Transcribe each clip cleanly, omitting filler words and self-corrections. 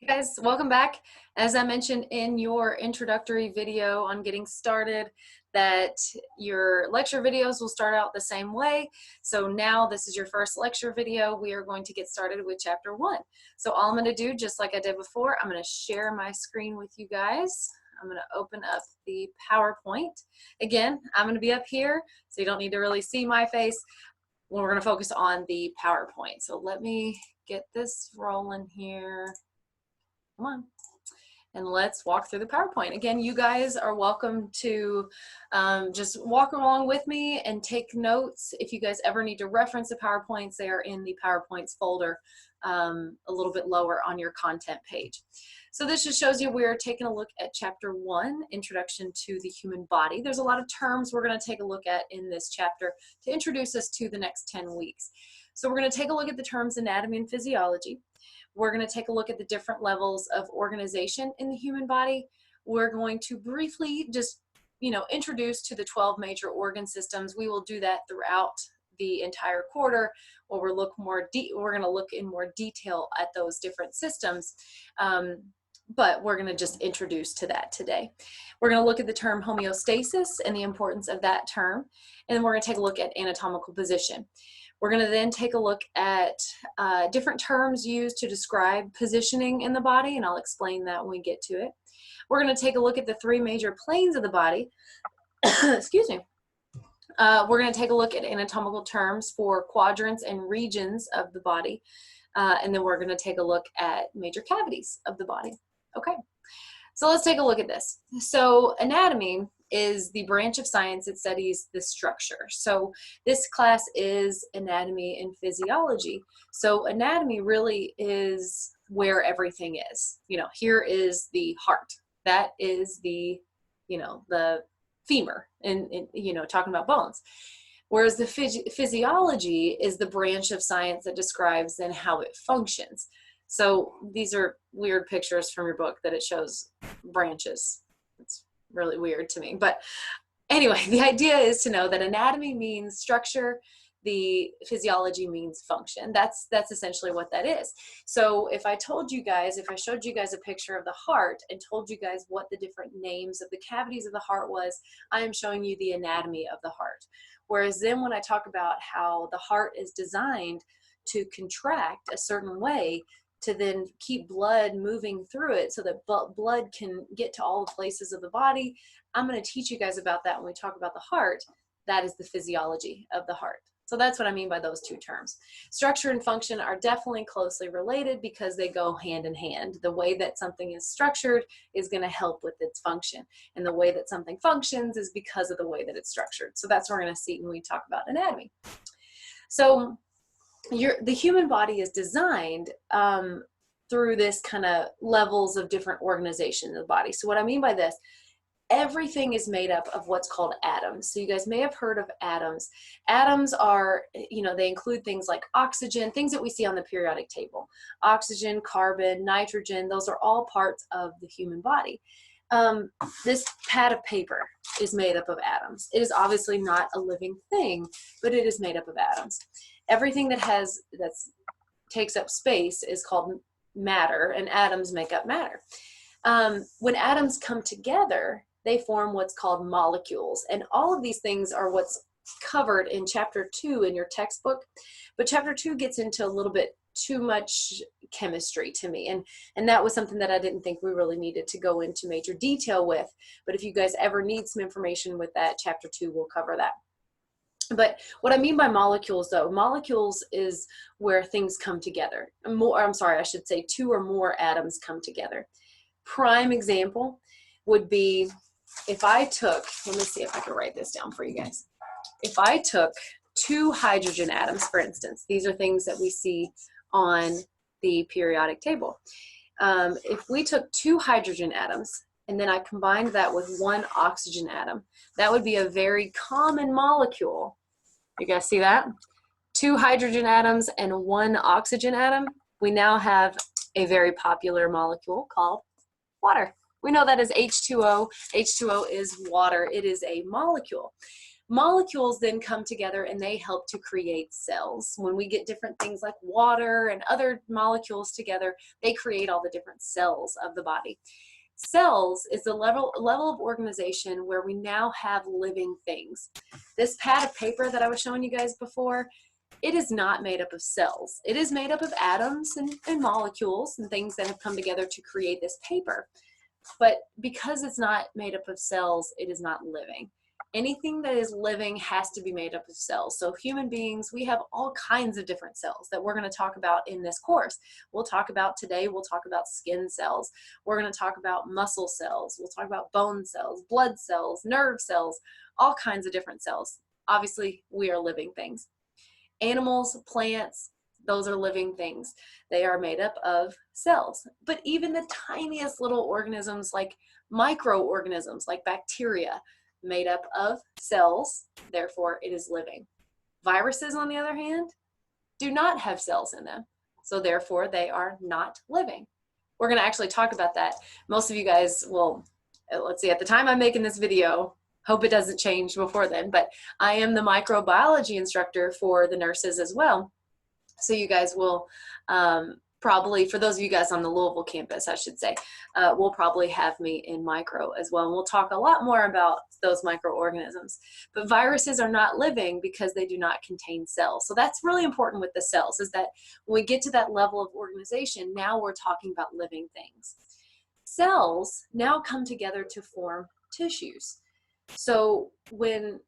Hey guys, welcome back. As I mentioned in your introductory video on getting started, that your lecture videos will start out the same way. So now this is your first lecture video. We are going to get started with chapter 1. So all I'm going to do, just like I did before, I'm going to share my screen with you guys. I'm going to open up the PowerPoint. Again, I'm going to be up here, so you don't need to really see my face. We're going to focus on the PowerPoint. So let me get this rolling here. Come on, and let's walk through the PowerPoint. Again, you guys are welcome to just walk along with me and take notes. If you guys ever need to reference the PowerPoints, they are in the PowerPoints folder a little bit lower on your content page. So this just shows you we're taking a look at chapter 1, Introduction to the Human Body. There's a lot of terms we're going to take a look at in this chapter to introduce us to the next 10 weeks. So we're going to take a look at the terms anatomy and physiology. We're going to take a look at the different levels of organization in the human body. We're going to briefly just, introduce to the 12 major organ systems. We will do that throughout the entire quarter, where we're going to look in more detail at those different systems. But we're going to just introduce to that today. We're going to look at the term homeostasis and the importance of that term. And then we're going to take a look at anatomical position. We're going to then take a look at different terms used to describe positioning in the body, and I'll explain that when we get to it. We're going to take a look at the 3 major planes of the body. Excuse me. We're going to take a look at anatomical terms for quadrants and regions of the body, and then we're going to take a look at major cavities of the body. Okay, so let's take a look at this. So anatomy is the branch of science that studies the structure. So this class is anatomy and physiology. So anatomy really is where everything is. Here is the heart. That is the, the femur, and talking about bones. Whereas the physiology is the branch of science that describes then how it functions. So these are weird pictures from your book that it shows branches. It's really weird to me. But anyway, the idea is to know that anatomy means structure, the physiology means function. That's essentially what that is. So if I showed you guys a picture of the heart and told you guys what the different names of the cavities of the heart was, I am showing you the anatomy of the heart. Whereas then when I talk about how the heart is designed to contract a certain way, to then keep blood moving through it so that blood can get to all the places of the body. I'm going to teach you guys about that when we talk about the heart. That is the physiology of the heart. So that's what I mean by those 2 terms. Structure and function are definitely closely related because they go hand in hand. The way that something is structured is going to help with its function. And the way that something functions is because of the way that it's structured. So that's what we're going to see when we talk about anatomy. So the human body is designed through this kind of levels of different organization of the body. So what I mean by this, everything is made up of what's called atoms. So you guys may have heard of atoms. Atoms are, they include things like oxygen, things that we see on the periodic table. Oxygen, carbon, nitrogen, those are all parts of the human body. This pad of paper is made up of atoms. It is obviously not a living thing, but it is made up of atoms. Everything that takes up space is called matter, and atoms make up matter. When atoms come together, they form what's called molecules, and all of these things are what's covered in chapter 2 in your textbook. But chapter 2 gets into a little bit too much chemistry to me, and that was something that I didn't think we really needed to go into major detail with. But if you guys ever need some information with that, chapter 2 will cover that. But what I mean by molecules, though, molecules is where things come together. I should say 2 or more atoms come together. Prime example would be if I took, let me see if I can write this down for you guys. If I took 2 hydrogen atoms, for instance, these are things that we see on the periodic table. If we took 2 hydrogen atoms and then I combined that with 1 oxygen atom, that would be a very common molecule. You guys see that? 2 hydrogen atoms and 1 oxygen atom. We now have a very popular molecule called water. We know that as H2O. H2O is water. It is a molecule. Molecules then come together and they help to create cells. When we get different things like water and other molecules together, they create all the different cells of the body. Cells is the level of organization where we now have living things. This pad of paper that I was showing you guys before, it is not made up of cells. It is made up of atoms and molecules and things that have come together to create this paper. But because it's not made up of cells, it is not living. Anything that is living has to be made up of cells. So human beings, we have all kinds of different cells that we're going to talk about in this course. We'll talk about today, we'll talk about skin cells. We're going to talk about muscle cells. We'll talk about bone cells, blood cells, nerve cells, all kinds of different cells. Obviously, we are living things. Animals, plants, those are living things. They are made up of cells. But even the tiniest little organisms like microorganisms, like bacteria, made up of cells, therefore it is living. Viruses, on the other hand, do not have cells in them, so therefore they are not living. We're going to actually talk about that. Most of you guys will, let's see, at the time I'm making this video, hope it doesn't change before then, but I am the microbiology instructor for the nurses as well. So you guys will probably, for those of you guys on the Louisville campus, I should say, will probably have me in micro as well. And we'll talk a lot more about those microorganisms. But viruses are not living because they do not contain cells. So that's really important with the cells, is that when we get to that level of organization, now we're talking about living things. Cells now come together to form tissues. So when,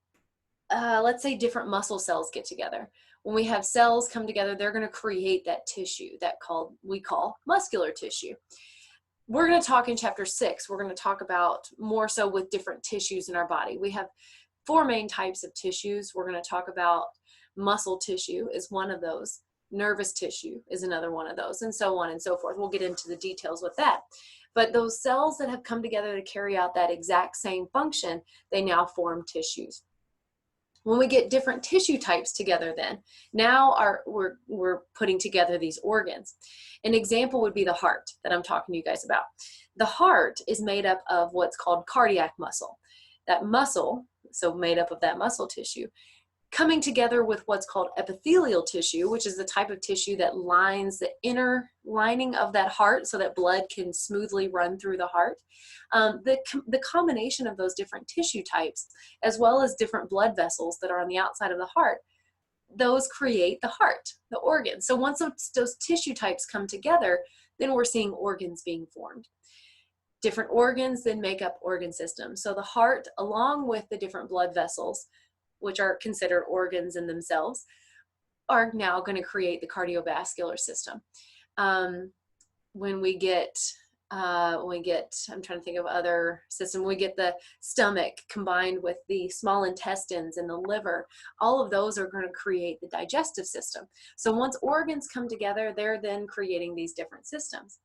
let's say different muscle cells get together, when we have cells come together, they're going to create that tissue that we call muscular tissue. We're going to talk in chapter 6. We're going to talk about more so with different tissues in our body. We have 4 main types of tissues. We're going to talk about muscle tissue is one of those. Nervous tissue is another one of those, and so on and so forth. We'll get into the details with that. But those cells that have come together to carry out that exact same function, they now form tissues. When we get different tissue types together, then now we're putting together these organs. An example would be the heart that I'm talking to you guys about. The heart is made up of what's called cardiac muscle. That muscle, so made up of that muscle tissue, coming together with what's called epithelial tissue, which is the type of tissue that lines the inner lining of that heart so that blood can smoothly run through the heart. The combination of those different tissue types, as well as different blood vessels that are on the outside of the heart, those create the heart, the organ. So once those tissue types come together, then we're seeing organs being formed. Different organs then make up organ systems. So the heart, along with the different blood vessels, which are considered organs in themselves, are now going to create the cardiovascular system. When we get, I'm trying to think of other systems, we get the stomach combined with the small intestines and the liver, all of those are going to create the digestive system. So once organs come together, they're then creating these different systems.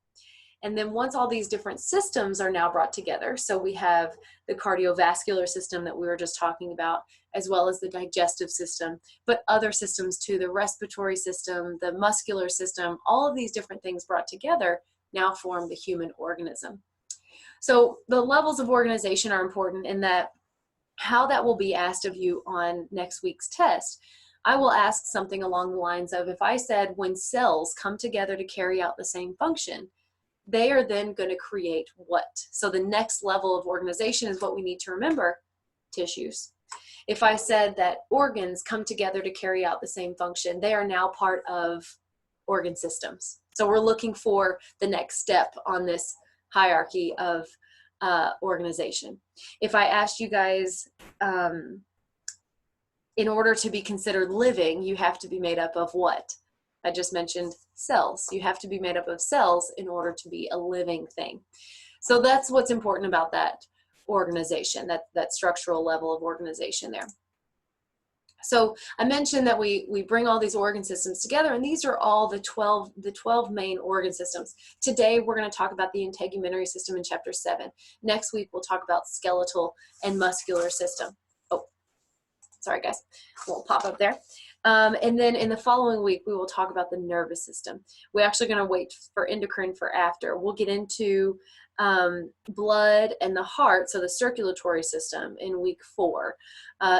And then once all these different systems are now brought together, so we have the cardiovascular system that we were just talking about, as well as the digestive system, but other systems too, the respiratory system, the muscular system, all of these different things brought together now form the human organism. So the levels of organization are important in that how that will be asked of you on next week's test. I will ask something along the lines of, if I said when cells come together to carry out the same function, they are then going to create what? So the next level of organization is what we need to remember, tissues. If I said that organs come together to carry out the same function, they are now part of organ systems. So we're looking for the next step on this hierarchy of organization. If I asked you guys, in order to be considered living, you have to be made up of what? I just mentioned cells. You have to be made up of cells in order to be a living thing. So that's what's important about that organization, that structural level of organization there. So I mentioned that we bring all these organ systems together, and these are all the 12 main organ systems. Today we're going to talk about the integumentary system in chapter 7. Next week we'll talk about skeletal and muscular system. Oh, sorry guys, won't pop up there. And then in the following week, we will talk about the nervous system. We're actually going to wait for endocrine for after. We'll get into blood and the heart, so the circulatory system, in week 4.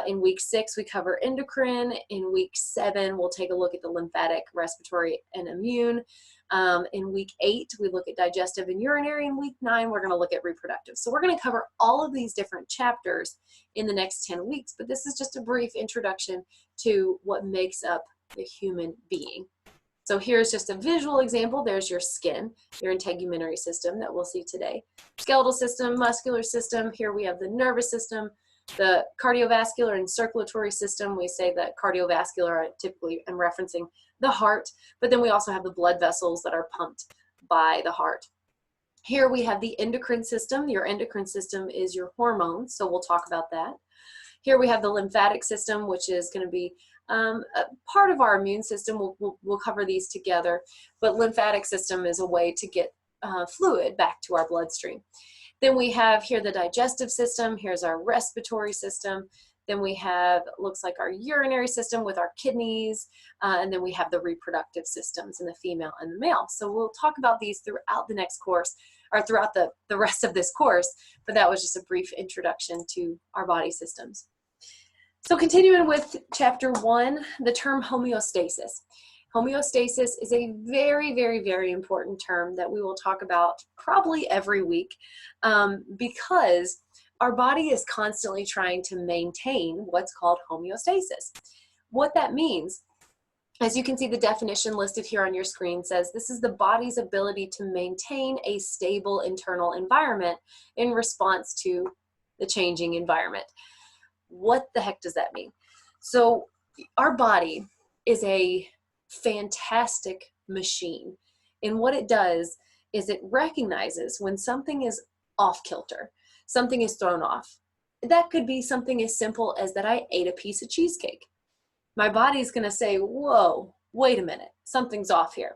In week 6, we cover endocrine. In week 7, we'll take a look at the lymphatic, respiratory, and immune. In week 8, we look at digestive and urinary. In week 9, we're going to look at reproductive. So we're going to cover all of these different chapters in the next 10 weeks, but this is just a brief introduction to what makes up the human being. So here's just a visual example. There's your skin, your integumentary system that we'll see today. Skeletal system, muscular system. Here we have the nervous system, the cardiovascular and circulatory system. We say that cardiovascular, I typically am referencing the heart, but then we also have the blood vessels that are pumped by the heart. Here we have the endocrine system. Your endocrine system is your hormones, so we'll talk about that. Here we have the lymphatic system, which is going to be a part of our immune system. We'll cover these together, but lymphatic system is a way to get fluid back to our bloodstream. Then we have here the digestive system. Here's our respiratory system. Then we have, looks like, our urinary system with our kidneys, and then we have the reproductive systems in the female and the male. So we'll talk about these throughout the next course, or throughout the rest of this course, but that was just a brief introduction to our body systems. So continuing with chapter 1, the term homeostasis. Homeostasis is a very, very, very important term that we will talk about probably every week because our body is constantly trying to maintain what's called homeostasis. What that means, as you can see, the definition listed here on your screen says this is the body's ability to maintain a stable internal environment in response to the changing environment. What the heck does that mean? So our body is a fantastic machine. And what it does is it recognizes when something is off kilter, something is thrown off. That could be something as simple as that I ate a piece of cheesecake. My body's going to say, whoa, wait a minute, something's off here.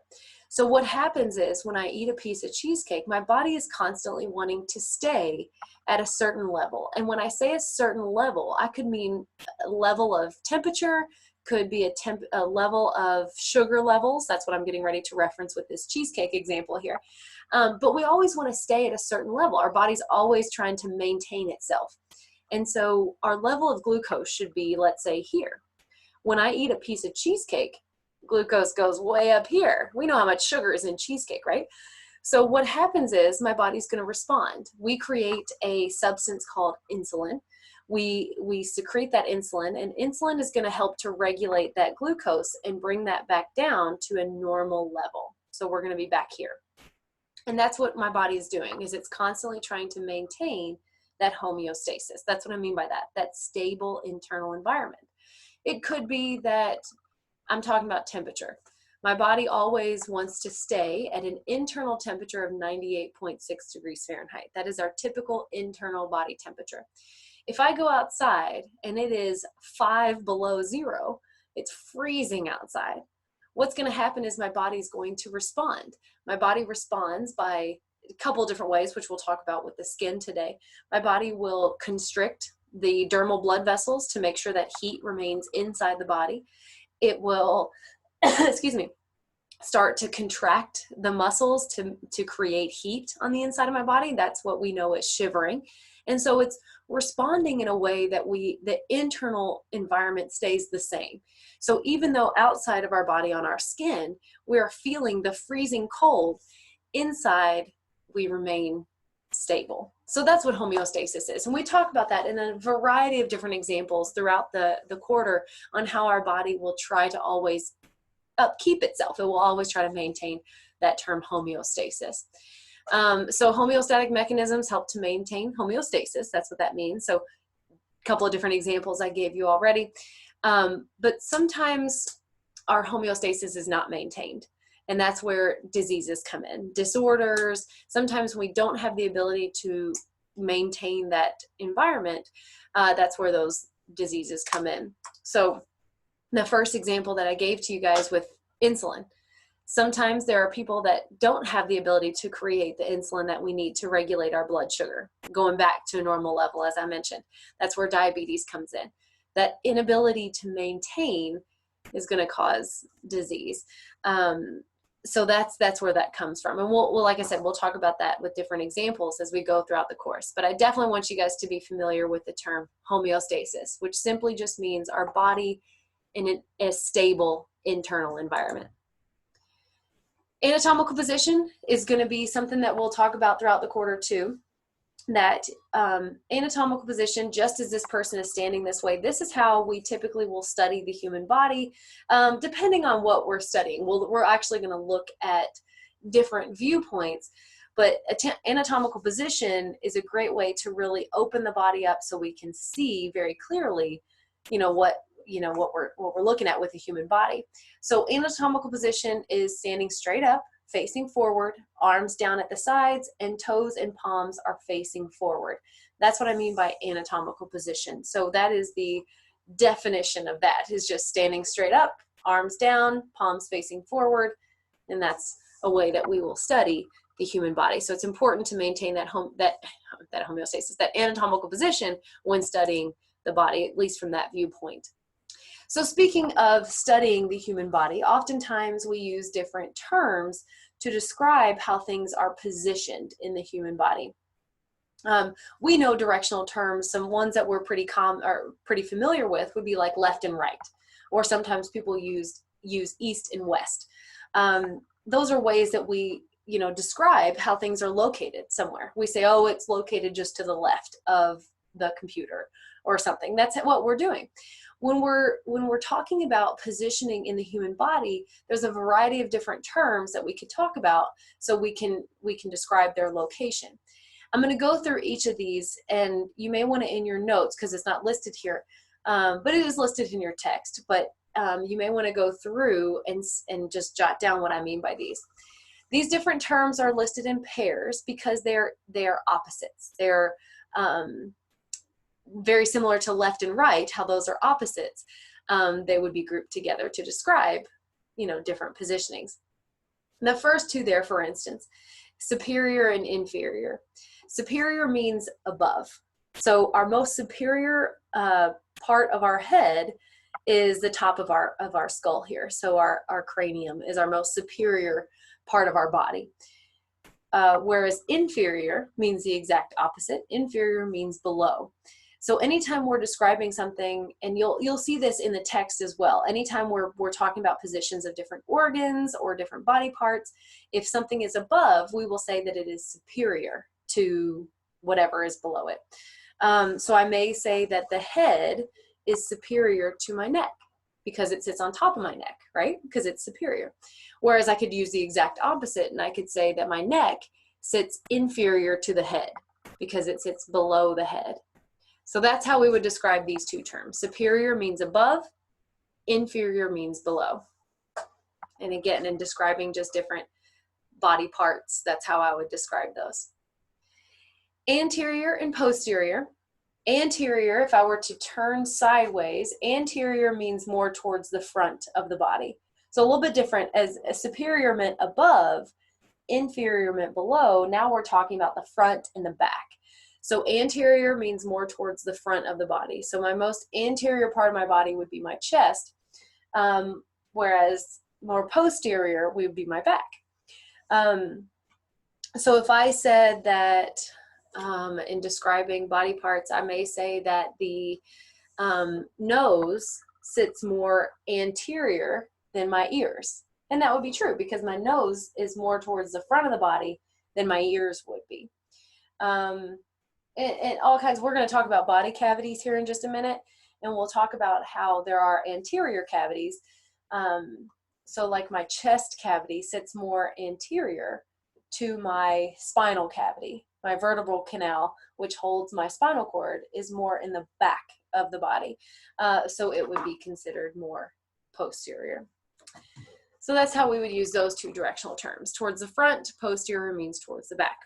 So what happens is when I eat a piece of cheesecake, my body is constantly wanting to stay at a certain level. And when I say a certain level, I could mean a level of temperature, could be a level of sugar levels. That's what I'm getting ready to reference with this cheesecake example here. But we always want to stay at a certain level. Our body's always trying to maintain itself. And so our level of glucose should be, let's say, here. When I eat a piece of cheesecake, glucose goes way up here. We know how much sugar is in cheesecake, right? So what happens is my body's going to respond. We create a substance called insulin. We secrete that insulin, and insulin is going to help to regulate that glucose and bring that back down to a normal level. So we're going to be back here. And that's what my body is doing, is it's constantly trying to maintain that homeostasis. That's what I mean by that stable internal environment. It could be that I'm talking about temperature. My body always wants to stay at an internal temperature of 98.6 degrees Fahrenheit. That is our typical internal body temperature. If I go outside and it is 5 below zero, it's freezing outside. What's going to happen is my body is going to respond. My body responds by a couple of different ways, which we'll talk about with the skin today. My body will constrict the dermal blood vessels to make sure that heat remains inside the body. It will, excuse me, start to contract the muscles to create heat on the inside of my body. That's what we know as shivering. And so it's responding in a way that the internal environment stays the same. So even though outside of our body on our skin, we are feeling the freezing cold, inside we remain stable. So that's what homeostasis is. And we talk about that in a variety of different examples throughout the quarter on how our body will try to always upkeep itself. It will always try to maintain that term homeostasis. So homeostatic mechanisms help to maintain homeostasis. That's what that means. So a couple of different examples I gave you already. But sometimes our homeostasis is not maintained. And that's where diseases come in. Disorders, sometimes we don't have the ability to maintain that environment. That's where those diseases come in. So the first example that I gave to you guys with insulin. Sometimes there are people that don't have the ability to create the insulin that we need to regulate our blood sugar, going back to a normal level, as I mentioned. That's where diabetes comes in. That inability to maintain is going to cause disease. So that's where that comes from. And we'll, like I said, we'll talk about that with different examples as we go throughout the course. But I definitely want you guys to be familiar with the term homeostasis, which simply just means our body in a stable internal environment. Anatomical position is going to be something that we'll talk about throughout the quarter too. That anatomical position, just as this person is standing this way, this is how we typically will study the human body, depending on what we're studying. We're actually going to look at different viewpoints, but anatomical position is a great way to really open the body up so we can see very clearly, what we're looking at with the human body. So anatomical position is standing straight up, facing forward, arms down at the sides, and toes and palms are facing forward. That's what I mean by anatomical position. So that is the definition of that, is just standing straight up, arms down, palms facing forward, and that's a way that we will study the human body. So it's important to maintain that homeostasis, that anatomical position when studying the body, at least from that viewpoint. So speaking of studying the human body, oftentimes we use different terms to describe how things are positioned in the human body. We know directional terms. Some ones that we're pretty familiar with would be like left and right, or sometimes people use east and west. Those are ways that we describe how things are located somewhere. We say, oh, it's located just to the left of the computer or something. That's what we're doing. When we're talking about positioning in the human body, there's a variety of different terms that we could talk about so we can describe their location. I'm going to go through each of these, and you may want to in your notes, because it's not listed here, but it is listed in your text, but you may want to go through and just jot down what I mean by these. These different terms are listed in pairs because they're opposites. They're very similar to left and right, how those are opposites. They would be grouped together to describe, different positionings. The first two there, for instance, superior and inferior. Superior means above. So our most superior part of our head is the top of our skull here. So our cranium is our most superior part of our body. Whereas inferior means the exact opposite. Inferior means below. So anytime we're describing something, and you'll see this in the text as well, anytime we're talking about positions of different organs or different body parts, if something is above, we will say that it is superior to whatever is below it. So I may say that the head is superior to my neck because it sits on top of my neck, right? Because it's superior. Whereas I could use the exact opposite, and I could say that my neck sits inferior to the head because it sits below the head. So that's how we would describe these two terms. Superior means above, inferior means below. And again, in describing just different body parts, that's how I would describe those. Anterior and posterior. Anterior, if I were to turn sideways, anterior means more towards the front of the body. So a little bit different. As superior meant above, inferior meant below. Now we're talking about the front and the back. So anterior means more towards the front of the body. So my most anterior part of my body would be my chest, whereas more posterior would be my back. So if I said that in describing body parts, I may say that the nose sits more anterior than my ears. And that would be true because my nose is more towards the front of the body than my ears would be. And all kinds, we're going to talk about body cavities here in just a minute, and we'll talk about how there are anterior cavities. So like my chest cavity sits more anterior to my spinal cavity. My vertebral canal, which holds my spinal cord, is more in the back of the body. So it would be considered more posterior. So that's how we would use those two directional terms. Towards the front, posterior means towards the back.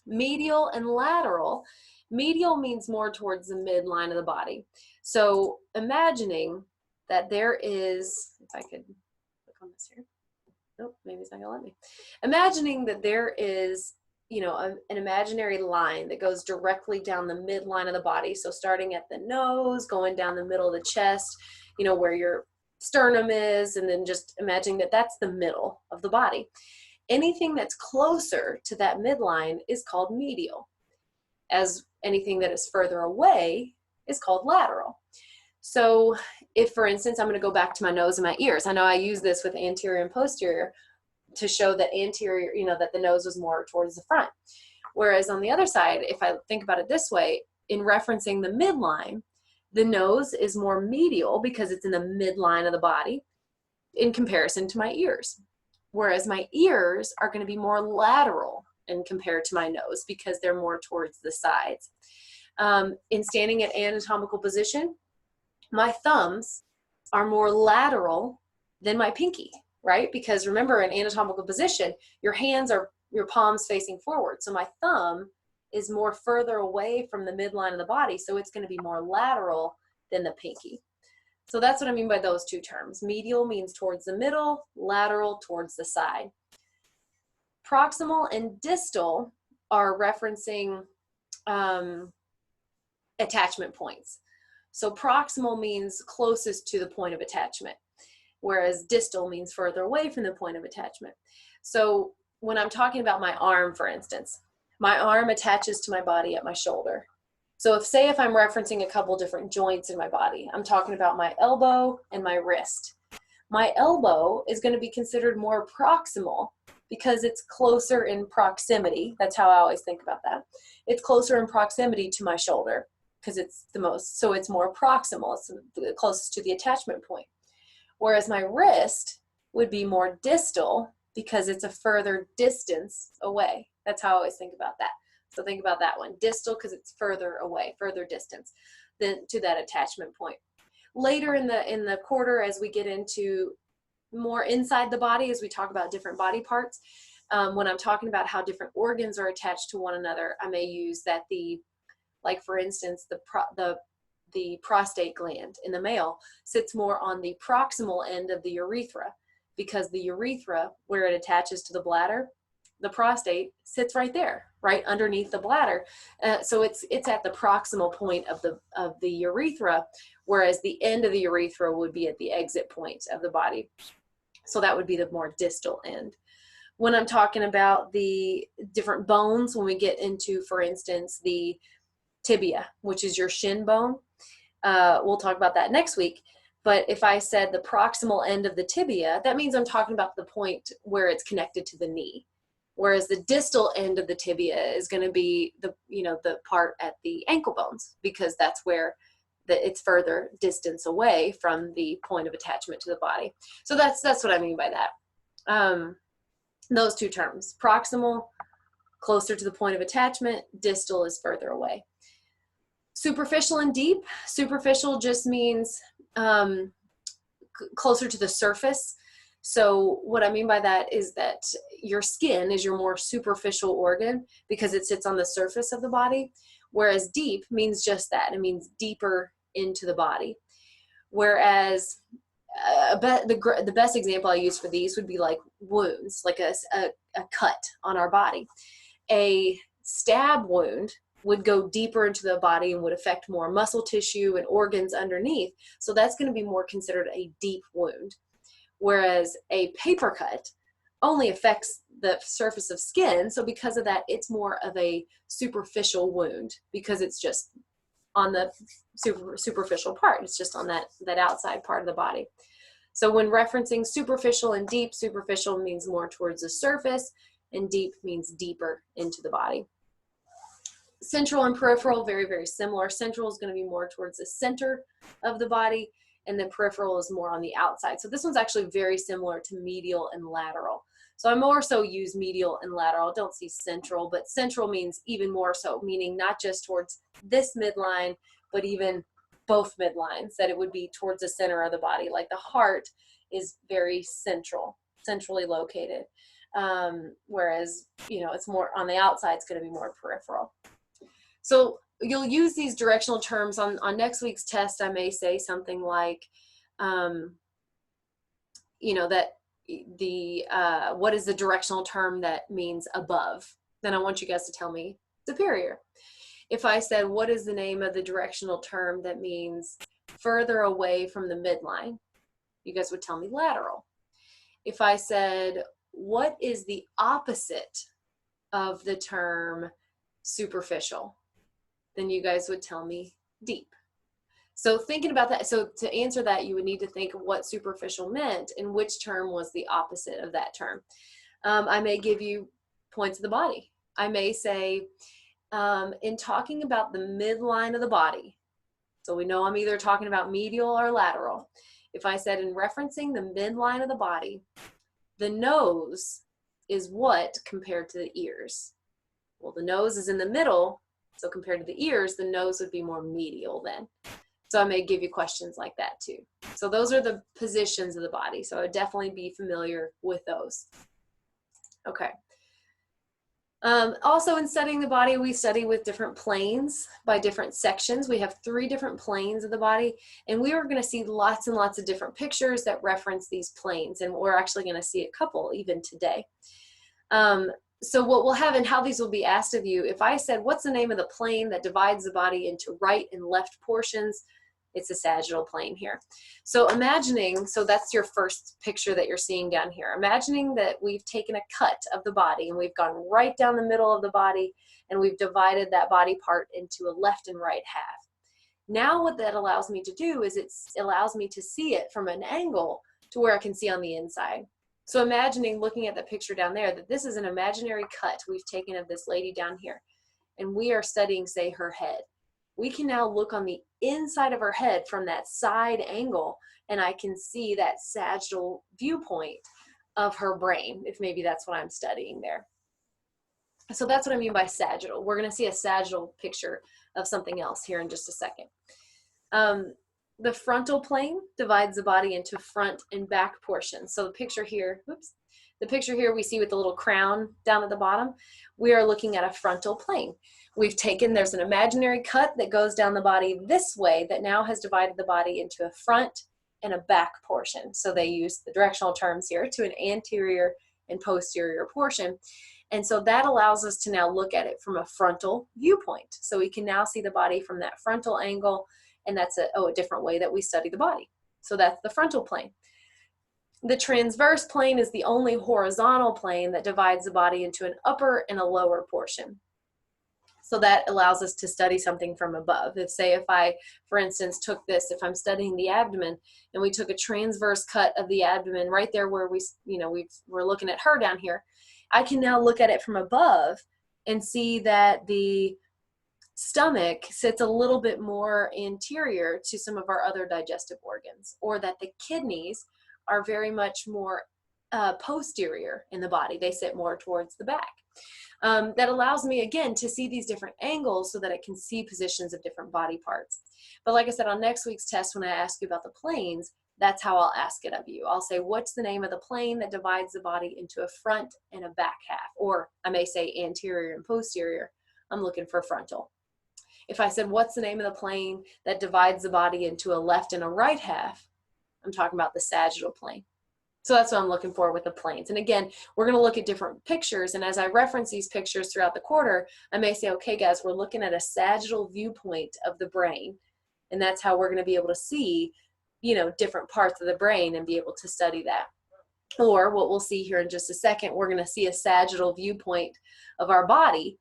Medial and lateral. Medial means more towards the midline of the body. So imagining that there is, if I could click on this here. Nope, maybe it's not gonna let me. Imagining that there is, an imaginary line that goes directly down the midline of the body. So starting at the nose, going down the middle of the chest, where your sternum is, and then just imagining that that's the middle of the body. Anything that's closer to that midline is called medial, as anything that is further away is called lateral. So if, for instance, I'm going to go back to my nose and my ears. I know I use this with anterior and posterior to show that anterior, that the nose was more towards the front. Whereas on the other side, if I think about it this way, in referencing the midline, the nose is more medial because it's in the midline of the body in comparison to my ears. Whereas my ears are going to be more lateral in compared to my nose because they're more towards the sides. In standing at anatomical position, my thumbs are more lateral than my pinky, right? Because remember, in anatomical position, your palms facing forward. So my thumb is more further away from the midline of the body, so it's going to be more lateral than the pinky. So that's what I mean by those two terms. Medial means towards the middle, lateral towards the side. Proximal and distal are referencing attachment points. So proximal means closest to the point of attachment, whereas distal means further away from the point of attachment. So when I'm talking about my arm, for instance, my arm attaches to my body at my shoulder. So if I'm referencing a couple different joints in my body, I'm talking about my elbow and my wrist. My elbow is going to be considered more proximal because it's closer in proximity. That's how I always think about that. It's closer in proximity to my shoulder because it's the most, so it's more proximal. It's the closest to the attachment point. Whereas my wrist would be more distal because it's a further distance away. That's how I always think about that. So think about that one. Distal because it's further away, further distance than to that attachment point. Later in the quarter, as we get into more inside the body, as we talk about different body parts, when I'm talking about how different organs are attached to one another, I may use that like for instance, the prostate gland in the male sits more on the proximal end of the urethra, because the urethra, where it attaches to the bladder, the prostate sits right there, right underneath the bladder. So it's at the proximal point of the urethra, whereas the end of the urethra would be at the exit point of the body. So that would be the more distal end. When I'm talking about the different bones, when we get into, for instance, the tibia, which is your shin bone, we'll talk about that next week. But if I said the proximal end of the tibia, that means I'm talking about the point where it's connected to the knee. Whereas the distal end of the tibia is going to be the part at the ankle bones, because that's where it's further distance away from the point of attachment to the body. So that's what I mean by that. Those two terms: proximal, closer to the point of attachment; distal is further away. Superficial and deep. Superficial just means closer to the surface. So what I mean by that is that your skin is your more superficial organ because it sits on the surface of the body, whereas deep means just that. It means deeper into the body. Whereas the best example I use for these would be like wounds, like a cut on our body. A stab wound would go deeper into the body and would affect more muscle tissue and organs underneath. So that's going to be more considered a deep wound. Whereas a paper cut only affects the surface of skin. So because of that, it's more of a superficial wound because it's just on the superficial part. It's just on that outside part of the body. So when referencing superficial and deep, superficial means more towards the surface and deep means deeper into the body. Central and peripheral, very, very similar. Central is going to be more towards the center of the body, and then peripheral is more on the outside. So this one's actually very similar to medial and lateral. So I more so use medial and lateral. I don't see central, but central means even more so, meaning not just towards this midline, but even both midlines, that it would be towards the center of the body. Like the heart is very centrally located. Whereas, it's more on the outside, it's going to be more peripheral. So you'll use these directional terms on next week's test. I may say something like, that what is the directional term that means above? Then I want you guys to tell me superior. If I said, what is the name of the directional term that means further away from the midline? You guys would tell me lateral. If I said, what is the opposite of the term superficial? Then you guys would tell me deep. So thinking about that, so to answer that, you would need to think of what superficial meant and which term was the opposite of that term. I may give you points of the body. I may say, in talking about the midline of the body, so we know I'm either talking about medial or lateral. If I said in referencing the midline of the body, the nose is what compared to the ears? Well, the nose is in the middle, so compared to the ears, the nose would be more medial then. So I may give you questions like that too. So those are the positions of the body. So I would definitely be familiar with those. Okay. Also in studying the body, we study with different planes by different sections. We have 3 different planes of the body, and we are going to see lots and lots of different pictures that reference these planes, and we're actually going to see a couple even today. So what we'll have and how these will be asked of you, if I said, what's the name of the plane that divides the body into right and left portions? It's a sagittal plane here. So imagining, so that's your first picture that you're seeing down here. Imagining that we've taken a cut of the body and we've gone right down the middle of the body and we've divided that body part into a left and right half. Now what that allows me to do is it allows me to see it from an angle to where I can see on the inside. So imagining looking at the picture down there that this is an imaginary cut we've taken of this lady down here, and we are studying, say, her head. We can now look on the inside of her head from that side angle, and I can see that sagittal viewpoint of her brain, if maybe that's what I'm studying there. So that's what I mean by sagittal. We're going to see a sagittal picture of something else here in just a second. The frontal plane divides the body into front and back portions. So the picture here, the picture here we see with the little crown down at the bottom, we are looking at a frontal plane. We've taken, there's an imaginary cut that goes down the body this way that now has divided the body into a front and a back portion. So they use the directional terms here to an anterior and posterior portion. And so that allows us to now look at it from a frontal viewpoint. So we can now see the body from that frontal angle, and that's a different way that we study the body. So that's the frontal plane. The transverse plane is the only horizontal plane that divides the body into an upper and a lower portion. So that allows us to study something from above. If I, for instance, took this, if I'm studying the abdomen and we took a transverse cut of the abdomen right there where we're looking at her down here, I can now look at it from above and see that the stomach sits a little bit more anterior to some of our other digestive organs, or that the kidneys are very much more posterior in the body. They sit more towards the back. That allows me, again, to see these different angles so that I can see positions of different body parts. But like I said, on next week's test, when I ask you about the planes, that's how I'll ask it of you. I'll say, what's the name of the plane that divides the body into a front and a back half? Or I may say anterior and posterior. I'm looking for frontal. If I said, what's the name of the plane that divides the body into a left and a right half? I'm talking about the sagittal plane. So that's what I'm looking for with the planes. And again, we're going to look at different pictures. And as I reference these pictures throughout the quarter, I may say, okay, guys, we're looking at a sagittal viewpoint of the brain. And that's how we're going to be able to see, different parts of the brain and be able to study that. Or what we'll see here in just a second, we're going to see a sagittal viewpoint of our body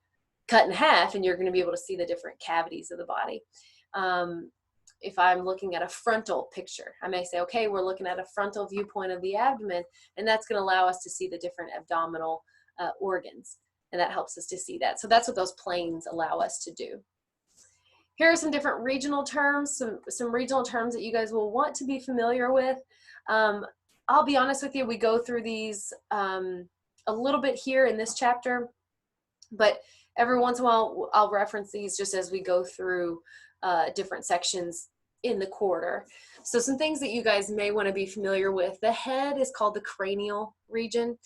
cut in half, and you're going to be able to see the different cavities of the body. If I'm looking at a frontal picture, I may say, okay, we're looking at a frontal viewpoint of the abdomen, and that's going to allow us to see the different abdominal organs, and that helps us to see that. So that's what those planes allow us to do. Here are some different regional terms, some regional terms that you guys will want to be familiar with. I'll be honest with you, we go through these a little bit here in this chapter, but every once in a while I'll reference these just as we go through different sections in the quarter. So some things that you guys may want to be familiar with. The head is called the cranial region.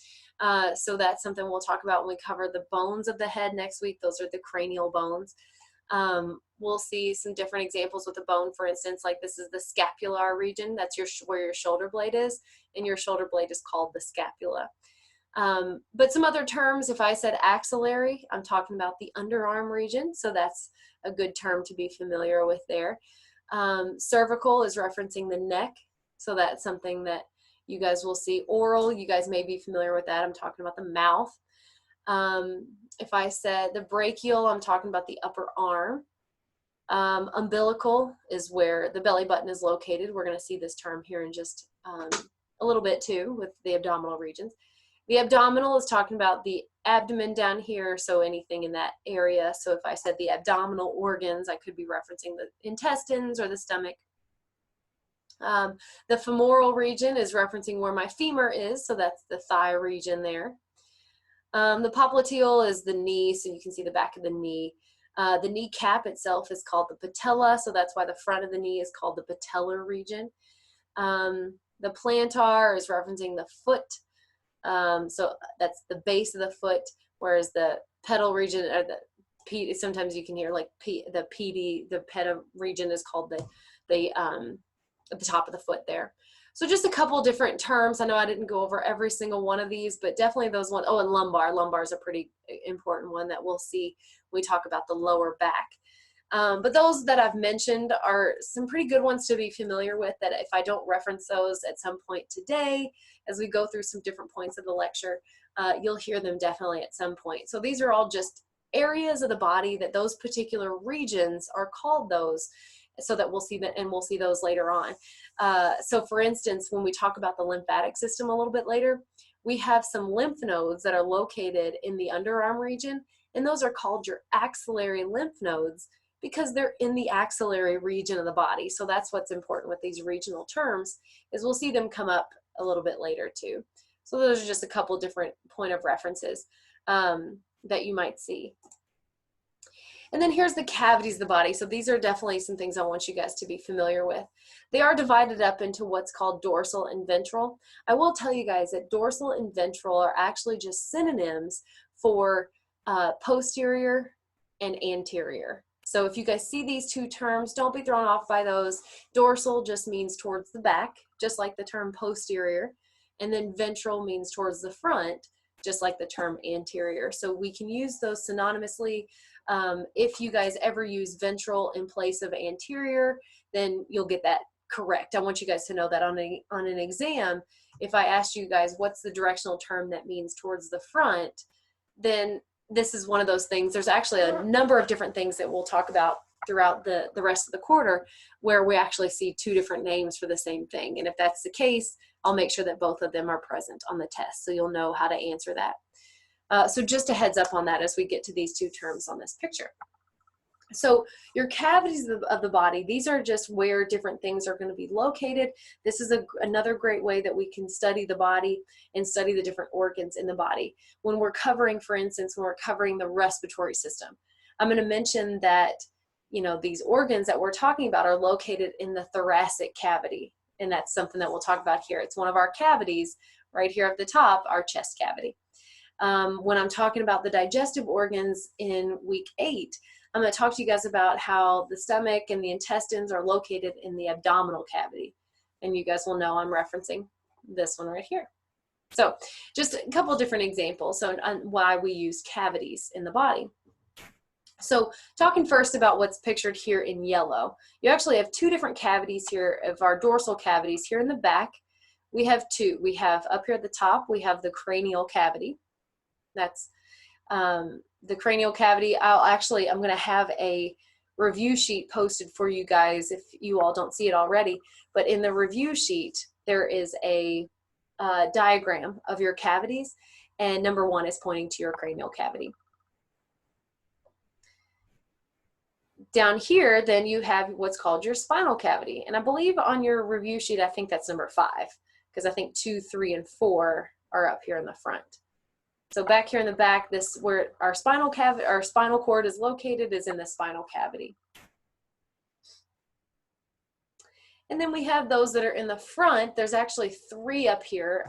So that's something we'll talk about when we cover the bones of the head next week. Those are the cranial bones. We'll see some different examples with a bone. For instance, like this is the scapular region. That's where your shoulder blade is, and your shoulder blade is called the scapula. But some other terms, if I said axillary, I'm talking about the underarm region. So that's a good term to be familiar with there. Cervical is referencing the neck. So that's something that you guys will see. Oral, you guys may be familiar with that. I'm talking about the mouth. If I said the brachial, I'm talking about the upper arm. Umbilical is where the belly button is located. We're going to see this term here in just a little bit too with the abdominal regions. The abdominal is talking about the abdomen down here, so anything in that area. So if I said the abdominal organs, I could be referencing the intestines or the stomach. The femoral region is referencing where my femur is, so that's the thigh region there. The popliteal is the knee, so you can see the back of the knee. The kneecap itself is called the patella, so that's why the front of the knee is called the patellar region. The plantar is referencing the foot, so that's the base of the foot, whereas the pedal region, or the sometimes you can hear like the pedal region is called at the top of the foot there. So just a couple different terms. I know I didn't go over every single one of these, but definitely those ones. Oh, and lumbar. Lumbar is a pretty important one that we'll see when we talk about the lower back. But those that I've mentioned are some pretty good ones to be familiar with, that if I don't reference those at some point today, as we go through some different points of the lecture, you'll hear them definitely at some point. So these are all just areas of the body that those particular regions are called those, so that we'll see that, and we'll see those later on. So for instance, when we talk about the lymphatic system a little bit later, we have some lymph nodes that are located in the underarm region, and those are called your axillary lymph nodes because they're in the axillary region of the body. So that's what's important with these regional terms, is we'll see them come up a little bit later too. So those are just a couple different point of references that you might see. And then here's the cavities of the body. So these are definitely some things I want you guys to be familiar with. They are divided up into what's called dorsal and ventral. I will tell you guys that dorsal and ventral are actually just synonyms for posterior and anterior. So if you guys see these two terms, don't be thrown off by those. Dorsal just means towards the back, just like the term posterior. And then ventral means towards the front, just like the term anterior. So we can use those synonymously. If you guys ever use ventral in place of anterior, then you'll get that correct. I want you guys to know that on an exam, if I asked you guys what's the directional term that means towards the front, then this is one of those things. There's actually a number of different things that we'll talk about throughout the rest of the quarter where we actually see two different names for the same thing. And if that's the case, I'll make sure that both of them are present on the test, so you'll know how to answer that. So just a heads up on that as we get to these two terms on this picture. So your cavities of the body, these are just where different things are going to be located. This is another great way that we can study the body and study the different organs in the body. When we're covering, for instance, when we're covering the respiratory system, I'm going to mention that, you know, these organs that we're talking about are located in the thoracic cavity. And that's something that we'll talk about here. It's one of our cavities right here at the top, our chest cavity. When I'm talking about the digestive organs in week 8, I'm going to talk to you guys about how the stomach and the intestines are located in the abdominal cavity. And you guys will know I'm referencing this one right here. So just a couple different examples on why we use cavities in the body. So talking first about what's pictured here in yellow, you actually have two different cavities here of our dorsal cavities. Here in the back, we have two. We have up here at the top, we have the cranial cavity. That's the cranial cavity. I'm going to have a review sheet posted for you guys if you all don't see it already. But in the review sheet, there is a diagram of your cavities, and number 1 is pointing to your cranial cavity. Down here, then you have what's called your spinal cavity. And I believe on your review sheet, I think that's number 5, because I think 2, 3, and 4 are up here in the front. So back here in the back, this where our spinal cavity, our spinal cord is located, is in the spinal cavity. And then we have those that are in the front. There's actually 3 up here.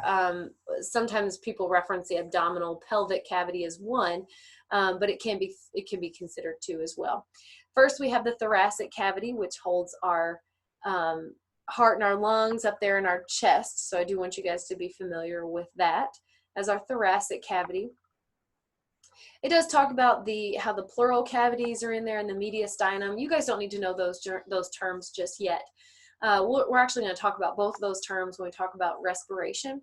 Sometimes people reference the abdominal pelvic cavity as 1, but it can be considered 2 as well. First, we have the thoracic cavity, which holds our heart and our lungs up there in our chest. So I do want you guys to be familiar with that as our thoracic cavity. It does talk about how the pleural cavities are in there and the mediastinum. You guys don't need to know those terms just yet. We're actually going to talk about both of those terms when we talk about respiration.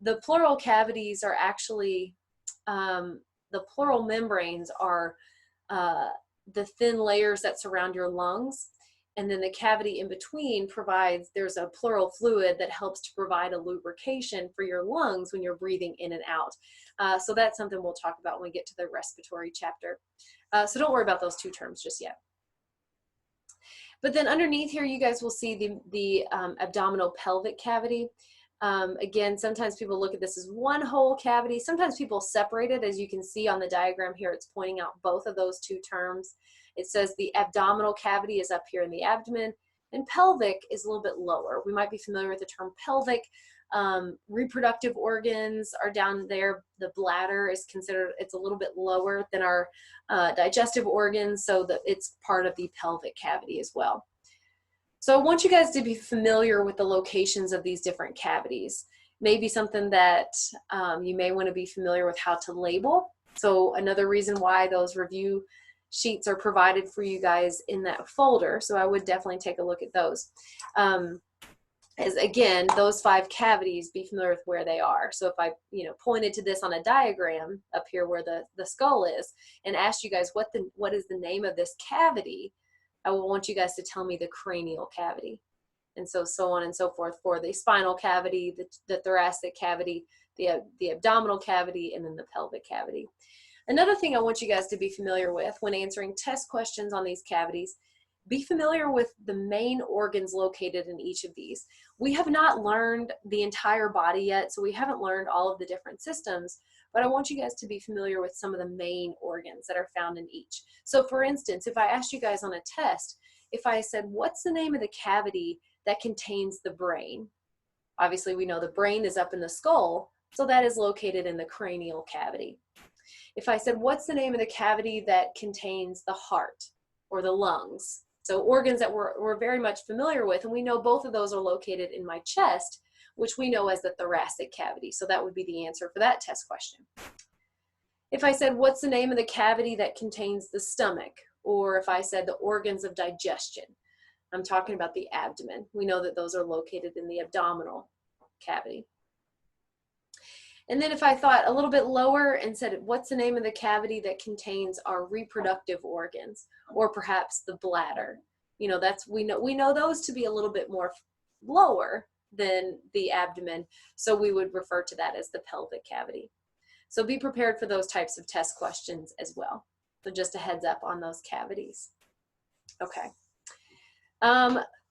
The pleural cavities are actually, the pleural membranes are the thin layers that surround your lungs. And then the cavity in between provides, there's a pleural fluid that helps to provide a lubrication for your lungs when you're breathing in and out. So that's something we'll talk about when we get to the respiratory chapter. So don't worry about those two terms just yet. But then underneath here, you guys will see the abdominal pelvic cavity. Again, sometimes people look at this as one whole cavity. Sometimes people separate it. As you can see on the diagram here, it's pointing out both of those two terms. It says the abdominal cavity is up here in the abdomen, and pelvic is a little bit lower. We might be familiar with the term pelvic. Reproductive organs are down there. The bladder is considered, it's a little bit lower than our digestive organs, so that it's part of the pelvic cavity as well. So I want you guys to be familiar with the locations of these different cavities. Maybe something that you may want to be familiar with how to label. So another reason why those review sheets are provided for you guys in that folder. So I would definitely take a look at those. Is again, those 5 cavities, be familiar with where they are. So if I pointed to this on a diagram up here where the skull is and asked you guys what is the name of this cavity, I will want you guys to tell me the cranial cavity. And so on and so forth for the spinal cavity, the thoracic cavity, the abdominal cavity, and then the pelvic cavity. Another thing I want you guys to be familiar with when answering test questions on these cavities, be familiar with the main organs located in each of these. We have not learned the entire body yet, so we haven't learned all of the different systems, but I want you guys to be familiar with some of the main organs that are found in each. So for instance, if I asked you guys on a test, if I said, what's the name of the cavity that contains the brain? Obviously, we know the brain is up in the skull, so that is located in the cranial cavity. If I said, what's the name of the cavity that contains the heart or the lungs? So organs that we're very much familiar with, and we know both of those are located in my chest, which we know as the thoracic cavity. So that would be the answer for that test question. If I said, what's the name of the cavity that contains the stomach? Or if I said the organs of digestion, I'm talking about the abdomen. We know that those are located in the abdominal cavity. And then if I thought a little bit lower and said, what's the name of the cavity that contains our reproductive organs, or perhaps the bladder? We know those to be a little bit more lower than the abdomen, so we would refer to that as the pelvic cavity. So be prepared for those types of test questions as well. So just a heads up on those cavities. Okay.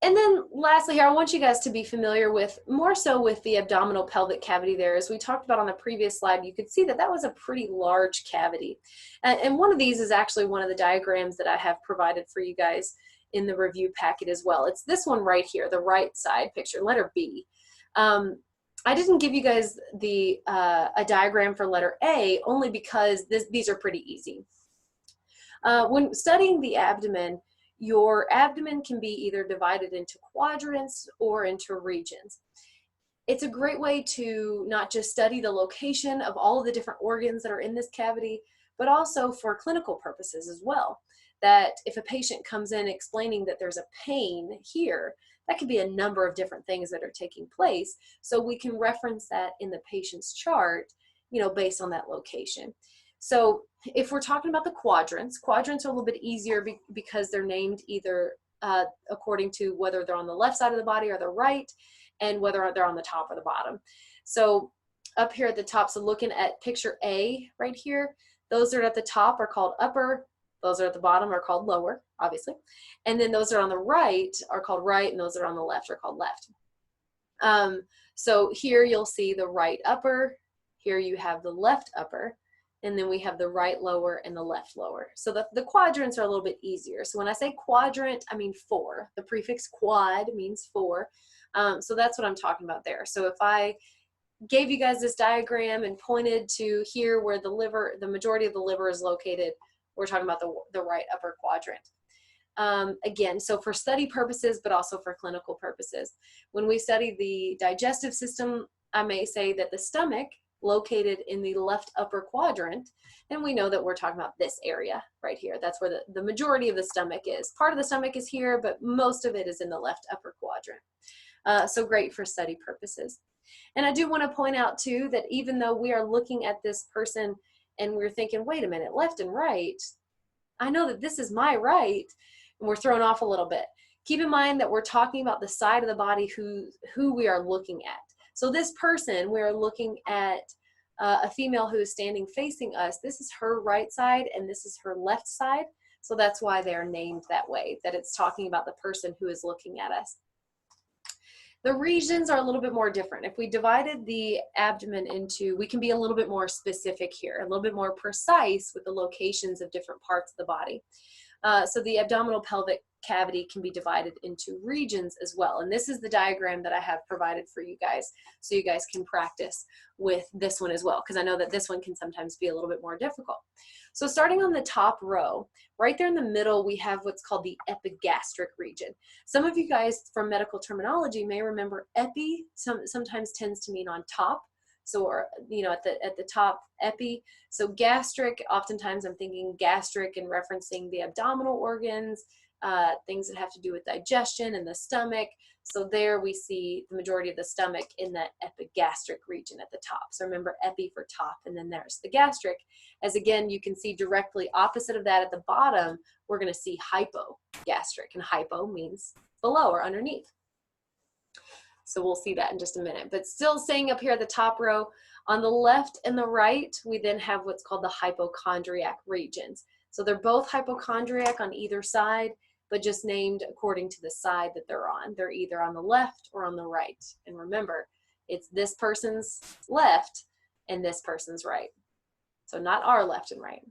And then lastly here, I want you guys to be familiar with, more so with the abdominal pelvic cavity there. As we talked about on the previous slide, you could see that that was a pretty large cavity. And one of these is actually one of the diagrams that I have provided for you guys in the review packet as well. It's this one right here, the right side picture, letter B. I didn't give you guys a diagram for letter A only because these are pretty easy. When studying the abdomen, your abdomen can be either divided into quadrants or into regions. It's a great way to not just study the location of all of the different organs that are in this cavity, but also for clinical purposes as well. That if a patient comes in explaining that there's a pain here, that could be a number of different things that are taking place. So we can reference that in the patient's chart, based on that location. So if we're talking about the quadrants are a little bit easier because they're named either according to whether they're on the left side of the body or the right, and whether they're on the top or the bottom. So up here at the top, so looking at picture A right here, those that are at the top are called upper, those that are at the bottom are called lower, obviously. And then those that are on the right are called right, and those that are on the left are called left. So here you'll see the right upper, here you have the left upper, and then we have the right lower and the left lower. So the quadrants are a little bit easier. So when I say quadrant, I mean 4. The prefix quad means 4. So that's what I'm talking about there. So if I gave you guys this diagram and pointed to here where the majority of the liver is located, we're talking about the right upper quadrant. Again, so for study purposes, but also for clinical purposes. When we study the digestive system, I may say that the stomach located in the left upper quadrant, and we know that we're talking about this area right here. That's where the majority of the stomach is. Part of the stomach is here, but most of it is in the left upper quadrant. So great for study purposes. And I do want to point out too that even though we are looking at this person and we're thinking, wait a minute, left and right, I know that this is my right, and we're thrown off a little bit. Keep in mind that we're talking about the side of the body who we are looking at. So this person, we're looking at a female who is standing facing us. This is her right side and this is her left side. So that's why they're named that way, that it's talking about the person who is looking at us. The regions are a little bit more different. If we divided the abdomen into, we can be a little bit more specific here, a little bit more precise with the locations of different parts of the body. So the abdominal pelvic cavity can be divided into regions as well. And this is the diagram that I have provided for you guys, so you guys can practice with this one as well, because I know that this one can sometimes be a little bit more difficult. So starting on the top row, right there in the middle, we have what's called the epigastric region. Some of you guys from medical terminology may remember epi sometimes tends to mean on top. So, or, you know, at the top, epi. So gastric, oftentimes I'm thinking gastric and referencing the abdominal organs, things that have to do with digestion and the stomach. So there we see the majority of the stomach in that epigastric region at the top. So remember epi for top, and then there's the gastric. As again, you can see directly opposite of that at the bottom, we're going to see hypogastric, and hypo means below or underneath. So we'll see that in just a minute. But still staying up here at the top row, on the left and the right, we then have what's called the hypochondriac regions. So they're both hypochondriac on either side, but just named according to the side that they're on. They're either on the left or on the right. And remember, it's this person's left and this person's right. So not our left and right.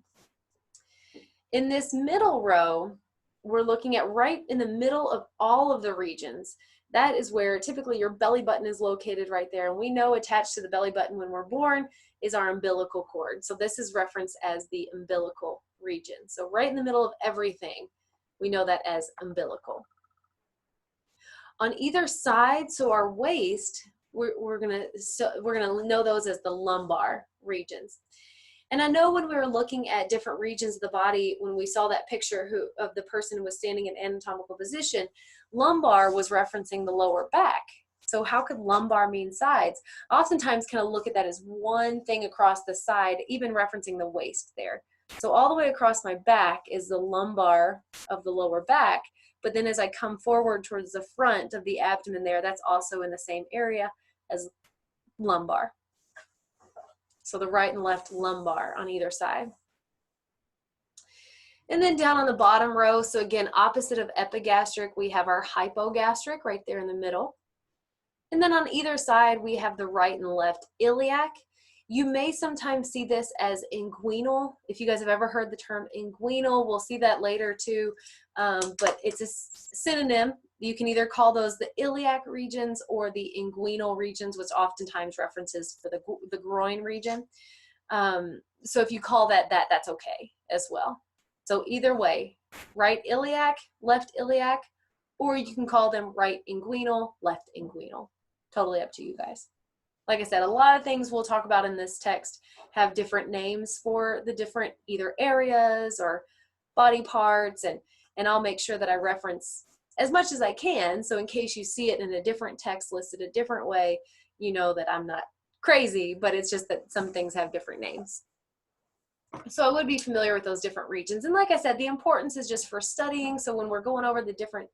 In this middle row, we're looking at right in the middle of all of the regions. That is where typically your belly button is located right there. And we know attached to the belly button when we're born is our umbilical cord. So this is referenced as the umbilical region. So right in the middle of everything, we know that as umbilical. On either side, so our waist, we're gonna know those as the lumbar regions. And I know when we were looking at different regions of the body, when we saw that picture of the person who was standing in anatomical position, lumbar was referencing the lower back. So how could lumbar mean sides? Oftentimes kind of look at that as one thing across the side, even referencing the waist there. So all the way across my back is the lumbar of the lower back, but then as I come forward towards the front of the abdomen there, that's also in the same area as lumbar. So the right and left lumbar on either side. And then down on the bottom row, so again, opposite of epigastric, we have our hypogastric right there in the middle. And then on either side, we have the right and left iliac. You may sometimes see this as inguinal. If you guys have ever heard the term inguinal, we'll see that later too, but it's a synonym. You can either call those the iliac regions or the inguinal regions, which oftentimes references for the groin region. So if you call that, that's okay as well. So either way, right iliac, left iliac, or you can call them right inguinal, left inguinal. Totally up to you guys. Like I said, a lot of things we'll talk about in this text have different names for the different either areas or body parts, and I'll make sure that I reference as much as I can, so in case you see it in a different text listed a different way, you know that I'm not crazy, but it's just that some things have different names. So I would be familiar with those different regions. And like I said, the importance is just for studying, so when we're going over the different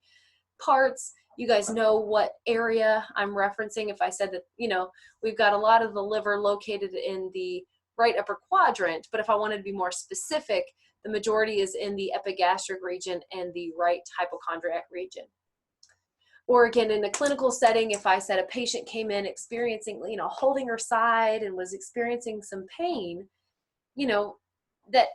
parts, you guys know what area I'm referencing. If I said that, you know, we've got a lot of the liver located in the right upper quadrant, but if I wanted to be more specific, the majority is in the epigastric region and the right hypochondriac region. Or again, in a clinical setting, if I said a patient came in experiencing, you know, holding her side and was experiencing some pain, you know, that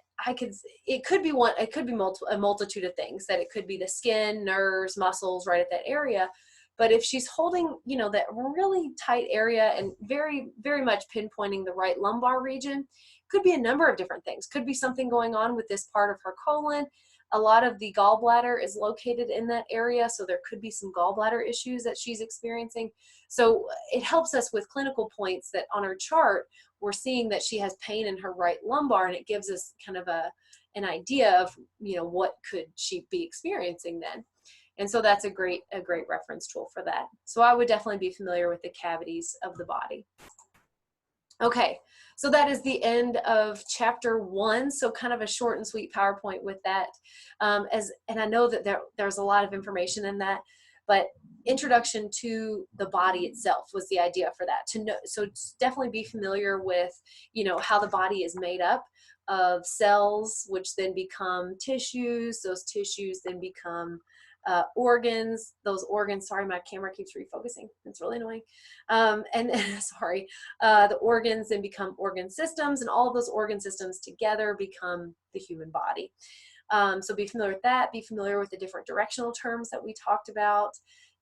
it could be a multitude of things, that it could be the skin, nerves, muscles right at that area. But if she's holding, you know, that really tight area and very, very much pinpointing the right lumbar region, could be a number of different things. Could be something going on with this part of her colon. A lot of the gallbladder is located in that area, so there could be some gallbladder issues that she's experiencing. So it helps us with clinical points that on her chart, we're seeing that she has pain in her right lumbar, and it gives us kind of an idea of, what could she be experiencing then. And so that's a great reference tool for that. So I would definitely be familiar with the cavities of the body. Okay, so that is the end of chapter 1. So kind of a short and sweet PowerPoint with that. And I know that there's a lot of information in that, but introduction to the body itself was the idea for that. To know, so definitely be familiar with, how the body is made up of cells, which then become tissues. Those tissues then become organs. Those organs, sorry, my camera keeps refocusing. It's really annoying. And sorry, the organs then become organ systems, and all of those organ systems together become the human body. So be familiar with that. Be familiar with the different directional terms that we talked about.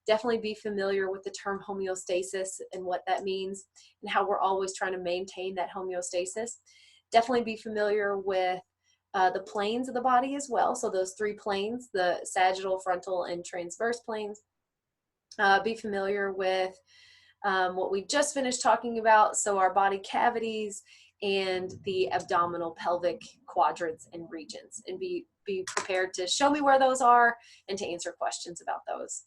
Definitely be familiar with the term homeostasis and what that means and how we're always trying to maintain that homeostasis. Definitely be familiar with the planes of the body as well. So those 3 planes, the sagittal, frontal, and transverse planes. Be familiar with what we just finished talking about. So our body cavities and the abdominal pelvic quadrants and regions, and be prepared to show me where those are and to answer questions about those.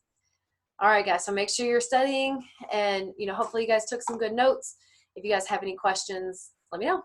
All right, guys, so make sure you're studying, and hopefully you guys took some good notes. If you guys have any questions, let me know.